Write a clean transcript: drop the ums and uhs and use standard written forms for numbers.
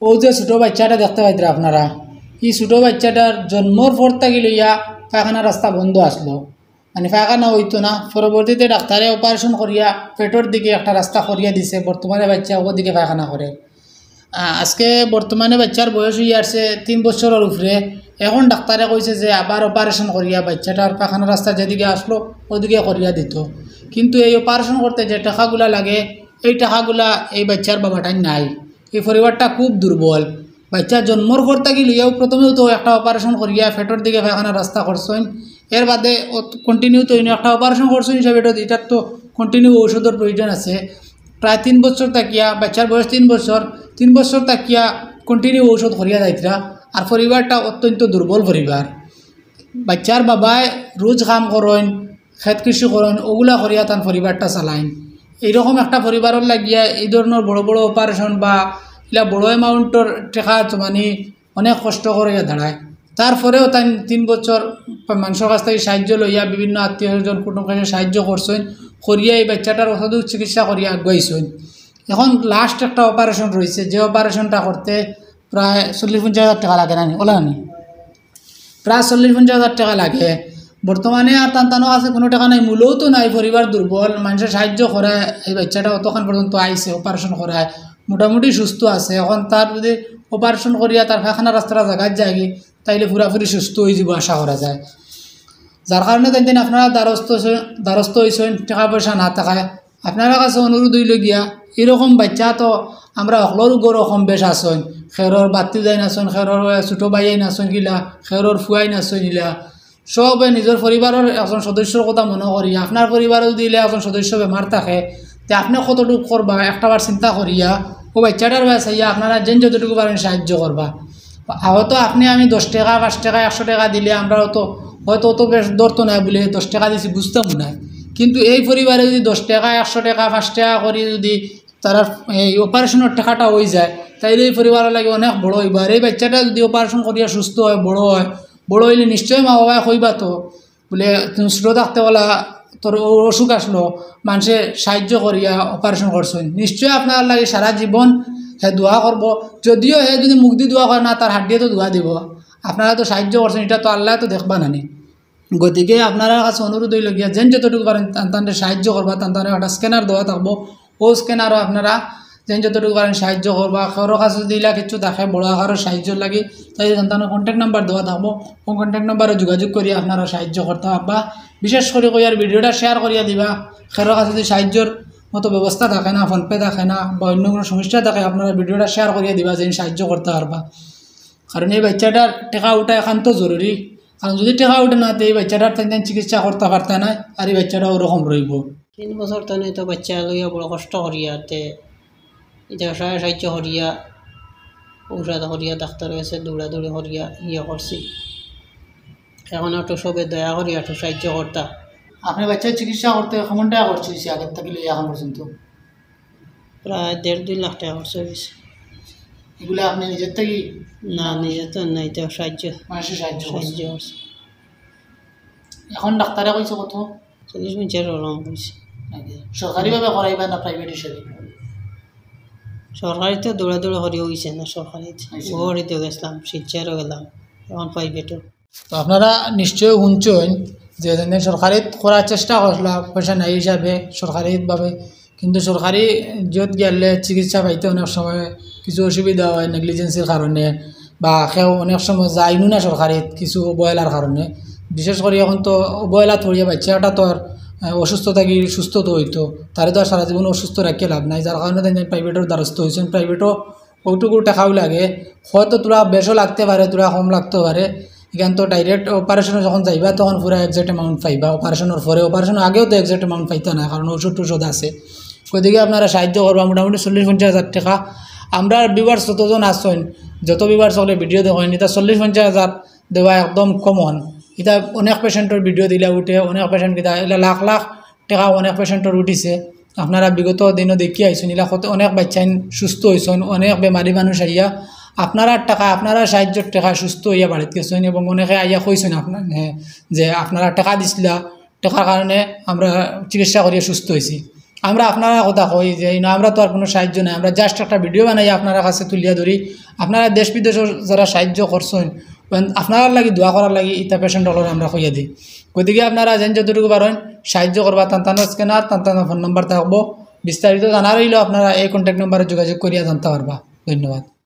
ও যে ছোটো বাচ্চাটা দেখতে পাইতরা আপনারা, এই ছোটো বাচ্চাটার জন্মর পর থাকি লইয়া পায়খানা রাস্তা বন্ধ আসলো, মানে পায়খানা হইতো না। পরবর্তীতে ডাক্তারে অপারেশন করিয়া পেটের দিকে একটা রাস্তা করিয়া দিছে, বর্তমানে বাচ্চা ওদিকে পায়খানা করে। আজকে বর্তমানে বাচ্চার বয়স হয়ে আসছে 3 বছরের উপরে। এখন ডাক্তারে কইছে যে আবার অপারেশন করিয়া বাচ্চাটার পায়খানা রাস্তা যেদিকে আসলো ওদিকে করিয়া দিত। কিন্তু এই অপারেশন করতে যে টাকাগুলা লাগে এই টাকাগুলা এই বাচ্চার বাবাটাই নাই। এই পরিবারটা খুব দুর্বল। বাচ্চা জন্মর পর থাকি লইয়াও প্রথমেও তো একটা অপারেশন করিয়া পেটের দিকে পায়খানা রাস্তা করছেন, এর বাদে কন্টিনিউ তো একটা অপারেশন করছেন হিসাবে এটার তো কন্টিনিউ ঔষধের প্রয়োজন আছে। প্রায় 3 বছর তাকিয়া, বাচ্চার বয়স 3 বছর তাকিয়া কন্টিনিউ ঔষধ করিয়া যাইতরা। আর পরিবারটা অত্যন্ত দুর্বল পরিবার। বাচ্চার বাবায় রোজ কাম করেন, খেত কৃষি করেন, ওগুলা করিয়া তার পরিবারটা চালাইন। এইরকম একটা পরিবারের লাগিয়া এই ধরনের বড় বড় অপারেশন বা এগুলা বড় অ্যামাউন্টের টাকা মানে অনেক কষ্ট করিয়া দাঁড়ায়। তারপরেও তাই 3 বছর মানুষের কাছ থেকে সাহায্য লইয়া বিভিন্ন আত্মীয় স্বজন কুটুম কাছে সাহায্য করছেন, করিয়া এই বাচ্চাটার ওষুধ চিকিৎসা করিয়া আগুয়াইছেন। এখন লাস্ট একটা অপারেশন রয়েছে, যে অপারেশনটা করতে প্রায় 40-50 হাজার টাকা লাগে না, ওলা নি প্রায় 40-50 হাজার টাকা লাগে। বর্তমানে আর তানো আছে কোনো টাকা নাই, মূলও তো নাই, পরিবার দুর্বল, মানুষের সাহায্য করায় এই বাচ্চাটা অতক্ষণ পর্যন্ত আইছে, অপারেশন করায় মোটামুটি সুস্থ আছে। এখন তার যদি অপারেশন করিয়া তার পায়খানা রাস্তাটা জায়গায় যায় তাইলে পুরাপুরি সুস্থ হয়ে যাব আশা করা যায়। যার কারণে তাই আপনারা দ্বারস্থ হয়েছেন, টাকা পয়সা না থাকায়। আপনারা কাছে অনুরোধ হইল গিয়া এরকম বাচ্চা তো আমরা অকলর গরো কম বেশ আসন, খেরর বাতি যাই নাচন, খেরর ছোটো বাইয়াই নাচন গিলা, খেরর ফুয়াই নাচন গিলা, সবে নিজের পরিবারের একজন সদস্যর কথা মনে করি। আপনার পরিবারেও দিলে একজন সদস্য বেমার থাকে, তে আপনি কতটুকু করবা একটাবার চিন্তা করিয়া ও বাচ্চাটার চাইয়া আপনারা যেন যতটুকু পারেন সাহায্য করবা। হয়তো আপনি আমি 10 টাকা 5 টাকা 100 টাকা দিলে আমরা হয়তো অত বেশ ধরতো না বলে 10 টাকা দিছি বুঝতাম না। কিন্তু এই পরিবারে যদি 10 টাকা 100 টাকা 5 টাকা করে যদি তারা এই অপারেশনের টাকাটা হয়ে যায়, তাইলে এই পরিবারের লাগে অনেক বড় হইব। আর এই বাচ্চাটা যদি অপারেশন করিয়া সুস্থ হয়, বড় হইলে নিশ্চয়ই মা বাবা কইবা তো বলে তুমি ছোটো থাকতে বলা তোর অসুখ আসলো, মানুষে সাহায্য করিয়া অপারেশন করছেন, নিশ্চয়ই আপনার লাগে সারা জীবন হে দোয়া করব। যদিও হে যদি মুখ দিয়ে দোয়া করে না, তার হাত দিয়ে তো দোয়া দিব। আপনারা তো সাহায্য করছেন, এটা তো আল্লাহ তো দেখবা নানি। গতিকে আপনারা কাছে অনুরোধ হইল গিয়া যেন যতটুকু পারেন তাদের সাহায্য করবা। তাদের একটা স্ক্যানার দেওয়া থাকবো, ও স্ক্যানারও আপনারা যেন যতটুকু পারেন সাহায্য করবা। কারো কাছে যদি ইলা কিছু দেখে বড় আকারের সাহায্য লাগে, তাই তাদের কন্ট্যাক্ট নাম্বার দেওয়া থাকবো, ও কন্ট্যাক্ট নাম্বারে যোগাযোগ করিয়া আপনারা সাহায্য করতে পারবা। বিশেষ করে কইয়ার ভিডিওটা শেয়ার করিয়া দিবা। কারো কাছে যদি সাহায্যর মতো ব্যবস্থা থাকে না, ফোনপে থাকে না বা অন্য কোনো সমস্যা থাকে, আপনারা ভিডিওটা শেয়ার করিয়া দিবা যেন সাহায্য করতে পারবা। কারণ এই বাচ্চাটার টাকা উঠা একান্ত জরুরি। কারণ যদি টাকা উঠে না, তো এই বাচ্চাটার তাই চিকিৎসা করতে পারতে না, আর এই বাচ্চাটা ওরকম রইব। 3 বছর তো তো বাচ্চা লইয়া বড় কষ্ট করিয়া এটা সাহায্য করিয়া ঔষধ করিয়া ডাক্তার কাছে দৌড়াদৌড়ি করিয়া করছি। এখন একটু সবে দয়া করিয়া একটু সাহায্য করতা। আপনি বাচ্চার চিকিৎসা করতে কেমন টাকা খরচ হয়েছে আগের থেকে এখন পর্যন্ত? প্রায় 1.5-2 লাখ টাকা খরচ হয়েছে। এগুলো আপনি নিজের থেকে? না, নিজের তো নাই, তো সাহায্য মানুষের সাহায্য করছে। এখন ডাক্তারে কইছে কত? 40 মিনিটের রং হয়েছে। সরকারিভাবে করাইবা না প্রাইভেট হিসেবে? সরকারিতে দৌড়াদৌড়ি করি হয়েছে না, সরকারিতে গেছিলাম, শিলচরও গেলাম, এখন প্রাইভেটও। তো আপনারা নিশ্চয়ই শুনছেন যে সরকারি করার চেষ্টা করলাম পয়সা নাই হিসাবে সরকারিভাবে, কিন্তু সরকারি যত গেলে চিকিৎসা পাইতে অনেক সময় কিছু অসুবিধা হয় নেগলিজেন্সির কারণে, বা কেউ অনেক সময় যাইনো না সরকারিত কিছু অবহেলার কারণে। বিশেষ করে এখন তো অবহেলা থরিয়া বাচ্চাটা তো আর অসুস্থ থাকি সুস্থ তো হইতো, তারে তো আর সারা জীবন অসুস্থ রাখিয়ে লাভ নাই। যার কারণে তাই প্রাইভেটের দ্বারস্থ হয়েছেন। প্রাইভেটও ওইটুকু টাকাও লাগে, হয়তো তোরা বেশও লাগতে পারে, তোরা কম লাগতে পারে। এখান তো ডাইরেক্ট অপারেশনে যখন যাইবা তখন পুরো একজ্যাক্ট অ্যামাউন্ট পাইবা। অপারেশনের পরে, অপারেশনের আগেও তো একজ্যাক্ট অ্যামাউন্ট পাইতা না, কারণ ওষুধ টষুধ আছে। ওইদিকে আপনারা সাহায্য করবা। মোটামুটি 40-50 হাজার টাকা। আমরা ভিউয়ার্স যতজন আসছেন, যত ভিউয়ার্স হলে ভিডিও দেখেন, এটা 40-50 হাজার দেওয়া একদম কমন। এটা অনেক পেশেন্টের ভিডিও দিলে উঠে, অনেক পেশেন্ট কিনা এটা লাখ লাখ টাকা অনেক পেশেন্টের উঠিছে। আপনারা বিগত দিনও দেখি আইসেন, এলা অনেক বাচ্চাইন সুস্থ হয়েছেন, অনেক বেমারি মানুষ আইয়া আপনারা টাকা, আপনারা সাহায্যের টাকা সুস্থ হইয়া বাড়িতে গেছেন, এবং অনেকে আইয়া কইছেন আপনার যে আপনারা টাকা দিছিলা, টাকার কারণে আমরা চিকিৎসা করিয়া সুস্থ হয়েছি। আমরা আপনারা কথা কই যে আমরা তো আর কোনো সাহায্য নাই, আমরা জাস্ট একটা ভিডিও বানাই আপনারা কাছে তুলিয়া ধরি। আপনারা দেশ বিদেশের যারা সাহায্য করছেন আপনারা লাগি দোয়া করার লাগি ইটা পেশেন্ট হলের আমরা কইয়া দিই। গতিকে আপনারা যেন যতটুকু পারেন সাহায্য করবা, টানটানোর স্ক্যানার টানটানোর ফোন নাম্বার থাকবো, বিস্তারিত জানা রইল আপনারা এই কন্ট্যাক্ট নাম্বারে যোগাযোগ করিয়া জানতে পারবা। ধন্যবাদ।